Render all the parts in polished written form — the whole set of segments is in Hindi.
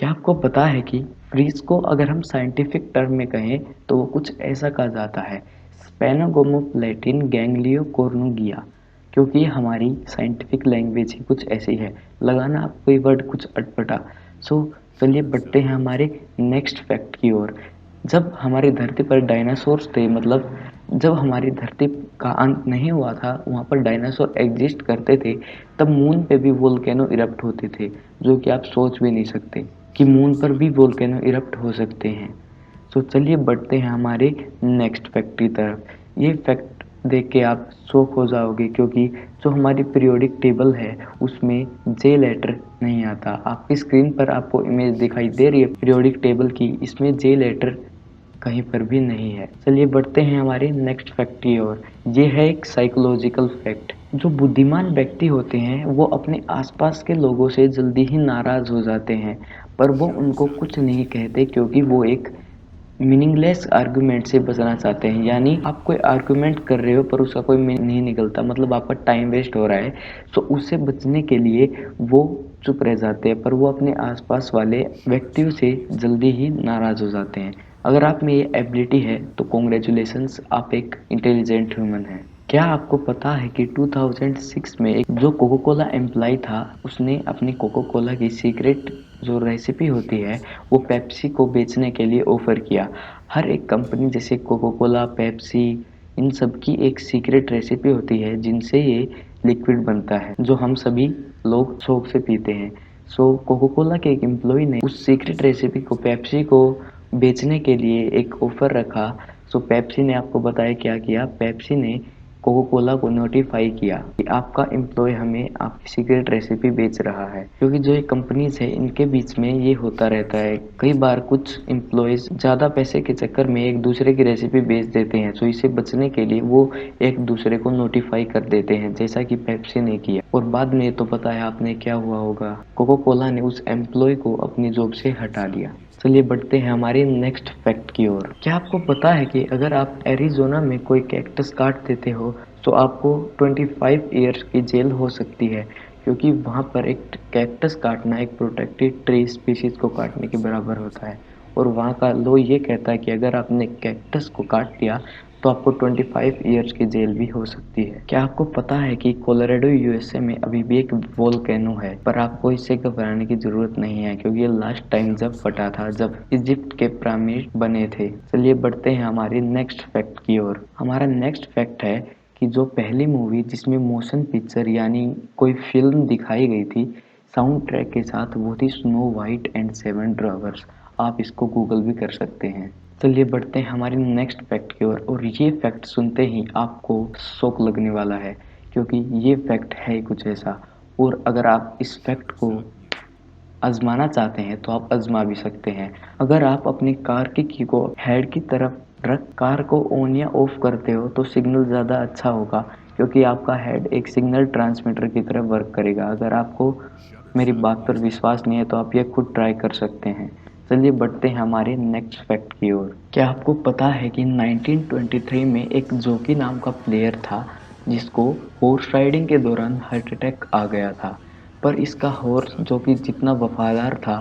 क्या आपको पता है कि फ्रीज को अगर हम साइंटिफिक टर्म में कहें तो वो कुछ ऐसा कहा जाता है, स्पेनोगोमोप्लेटिन गैंग्लियो कोर्नुगिया। क्योंकि हमारी साइंटिफिक लैंग्वेज ही कुछ ऐसी है, लगाना आप कोई वर्ड कुछ अटपटा। सो चलिए बढ़ते हैं हमारे नेक्स्ट फैक्ट की ओर। जब हमारी धरती पर डायनासोर्स थे, मतलब जब हमारी धरती का अंत नहीं हुआ था, वहाँ पर डायनासोर एग्जिस्ट करते थे, तब मून पे भी वोल्केनो इरप्ट होते थे, जो कि आप सोच भी नहीं सकते कि मून पर भी वोल्केनो इरप्ट हो सकते हैं। तो चलिए बढ़ते हैं हमारे नेक्स्ट फैक्ट की तरफ। ये फैक्ट देख के आप शॉक हो जाओगे, क्योंकि जो हमारी पीरियोडिक टेबल है उसमें जे लेटर नहीं आता। आपकी स्क्रीन पर आपको इमेज दिखाई दे रही है पीरियोडिक टेबल की, इसमें जे लेटर कहीं पर भी नहीं है। चलिए बढ़ते हैं हमारे नेक्स्ट फैक्ट की ओर। ये है एक साइकोलॉजिकल फैक्ट। जो बुद्धिमान व्यक्ति होते हैं वो अपने आसपास के लोगों से जल्दी ही नाराज हो जाते हैं, पर वो उनको कुछ नहीं कहते, क्योंकि वो एक मीनिंगलेस आर्गुमेंट से बचना चाहते हैं। यानी आप कोई आर्गुमेंट कर रहे हो पर उसका कोई मीनिंग नहीं निकलता, मतलब आपका टाइम वेस्ट हो रहा है। तो उससे बचने के लिए वो चुप रह जाते हैं, पर वो अपने आसपास वाले व्यक्तियों से जल्दी ही नाराज हो जाते हैं। अगर आप में ये एबिलिटी है तो कॉन्ग्रेचुलेशंस, आप एक इंटेलिजेंट ह्यूमन हैं। क्या आपको पता है कि 2006 में एक जो कोको कोला एम्प्लॉय था, उसने अपनी कोको कोला की सीक्रेट जो रेसिपी होती है वो पेप्सी को बेचने के लिए ऑफर किया। हर एक कंपनी जैसे कोको कोला, पेप्सी, इन सब की एक सीक्रेट रेसिपी होती है जिनसे ये लिक्विड बनता है जो हम सभी लोग शौक से पीते हैं। सो कोको कोला के एक एम्प्लॉय ने उस सीक्रेट रेसिपी को पेप्सी को बेचने के लिए एक ऑफर रखा। सो पेप्सी ने, आपको बताया क्या किया, पेप्सी ने कोको कोला को नोटिफाई किया कि आपका एम्प्लॉय हमें आपकी सीक्रेट रेसिपी बेच रहा है। क्योंकि जो ये कंपनीज है इनके बीच में ये होता रहता है, कई बार कुछ एम्प्लॉयज ज़्यादा पैसे के चक्कर में एक दूसरे की रेसिपी बेच देते हैं। सो इसे बचने के लिए वो एक दूसरे को नोटिफाई कर देते हैं, जैसा कि पेप्सी ने किया। और बाद में तो पता है आपने क्या हुआ होगा, कोको कोला ने उस एम्प्लॉय को अपनी जॉब से हटा दिया। चलिए बढ़ते हैं हमारे नेक्स्ट फैक्ट की ओर। क्या आपको पता है कि अगर आप एरिज़ोना में कोई कैक्टस काट देते हो तो आपको 25 ईयर्स की जेल हो सकती है, क्योंकि वहाँ पर एक कैक्टस काटना एक प्रोटेक्टेड ट्री स्पीशीज को काटने के बराबर होता है। और वहाँ का लॉ ये कहता है कि अगर आपने कैक्टस को काट दिया तो आपको 25 ईयर्स की जेल भी हो सकती है। क्या आपको पता है कि कोलोराडो यूएसए में अभी भी एक वोल्केनो है, पर आपको इससे घबराने की जरूरत नहीं है, क्योंकि ये लास्ट टाइम जब फटा था जब इजिप्ट के पिरामिड बने थे। चलिए बढ़ते हैं हमारी नेक्स्ट फैक्ट की ओर। हमारा नेक्स्ट फैक्ट है कि जो पहली मूवी जिसमें मोशन पिक्चर यानी कोई फिल्म दिखाई गई थी साउंड ट्रैक के साथ, वो थी snow white and seven drivers. आप इसको गूगल भी कर सकते हैं। चलिए बढ़ते हैं हमारी नेक्स्ट फैक्ट की ओर। और ये फैक्ट सुनते ही आपको शौक लगने वाला है, क्योंकि ये फैक्ट है कुछ ऐसा। और अगर आप इस फैक्ट को आजमाना चाहते हैं तो आप आजमा भी सकते हैं। अगर आप अपनी कार की को हेड की तरफ रख कार को ऑन या ऑफ करते हो तो सिग्नल ज़्यादा अच्छा होगा, क्योंकि आपका हेड एक सिग्नल ट्रांसमीटर की तरह वर्क करेगा। अगर आपको मेरी बात पर विश्वास नहीं है तो आप ये खुद ट्राई कर सकते हैं। चलिए बढ़ते हैं हमारे नेक्स्ट फैक्ट की ओर। क्या आपको पता है कि 1923 में एक जॉकी नाम का प्लेयर था जिसको हॉर्स राइडिंग के दौरान हार्ट अटैक आ गया था, पर इसका हॉर्स जो कि जितना वफादार था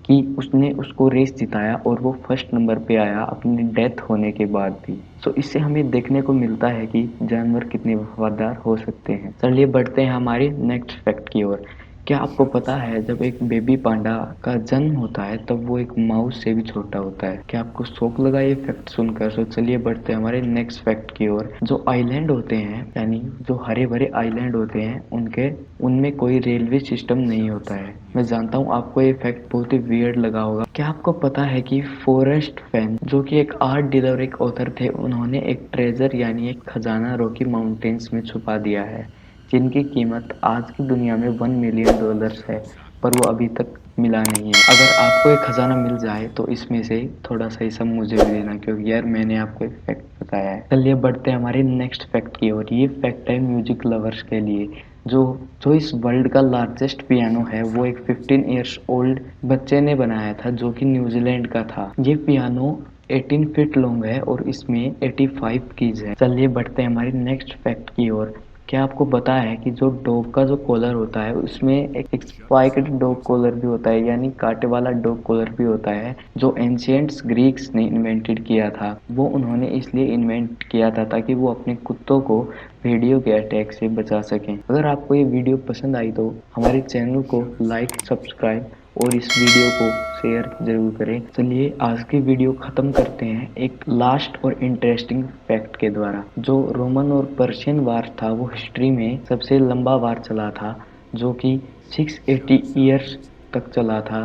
कि उसने उसको रेस जिताया और वो फर्स्ट नंबर पे आया अपनी डेथ होने के बाद भी। तो इससे हमें देखने को मिलता है कि जानवर कितने वफादार हो सकते हैं। चलिए बढ़ते हैं हमारे नेक्स्ट फैक्ट की ओर। क्या आपको पता है जब एक बेबी पांडा का जन्म होता है तब वो एक माउस से भी छोटा होता है? क्या आपको शौक लगा ये फैक्ट सुनकर? तो चलिए बढ़ते हैं हमारे नेक्स्ट फैक्ट की ओर। जो आइलैंड होते हैं, यानी जो हरे भरे आइलैंड होते हैं, उनके उनमें कोई रेलवे सिस्टम नहीं होता है। मैं जानता हूँ आपको ये फैक्ट बहुत ही वियर्ड लगा होगा। क्या आपको पता है कि फॉरेस्ट फैन जो कि एक आर्ट डीलर और एक ऑथर थे, उन्होंने एक ट्रेजर यानी एक खजाना रॉकी माउंटेन्स में छुपा दिया है, जिनकी कीमत आज की दुनिया में $1 मिलियन है, पर वो अभी तक मिला नहीं है। अगर आपको ये खजाना मिल जाए तो इसमें से थोड़ा सा हिस्सा मुझे भी देना, क्योंकि यार मैंने आपको एक फैक्ट बताया है। चलिए बढ़ते हैं हमारे नेक्स्ट फैक्ट की ओर। ये फैक्ट है म्यूजिक लवर्स के लिए। जो जो इस वर्ल्ड का लार्जेस्ट पियानो है वो एक 15 ईयर्स ओल्ड बच्चे ने बनाया था, जो कि न्यूजीलैंड का था। ये पियानो 18 फीट लॉन्ग है और इसमें 85 कीज है। चलिए बढ़ते हैं हमारी नेक्स्ट फैक्ट की ओर। क्या आपको पता है कि जो डॉग का जो कॉलर होता है उसमें एक स्पाइक्ड डॉग कॉलर भी होता है, यानी कांटे वाला डॉग कॉलर भी होता है, जो एंशियंट्स ग्रीक्स ने इन्वेंटेड किया था। वो उन्होंने इसलिए इन्वेंट किया था ताकि वो अपने कुत्तों को भेड़ियों के अटैक से बचा सकें। अगर आपको ये वीडियो पसंद आई तो हमारे चैनल को लाइक, सब्सक्राइब और इस वीडियो को शेयर जरूर करें। चलिए आज की वीडियो ख़त्म करते हैं एक लास्ट और इंटरेस्टिंग फैक्ट के द्वारा। जो रोमन और पर्शियन वार था वो हिस्ट्री में सबसे लंबा वार चला था, जो कि 680 ईयर्स तक चला था।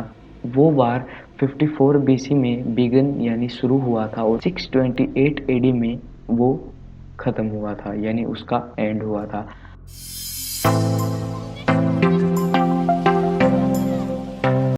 वो वार 54 बीसी में बिगन यानी शुरू हुआ था और 628 एडी में वो ख़त्म हुआ था, यानी उसका एंड हुआ था।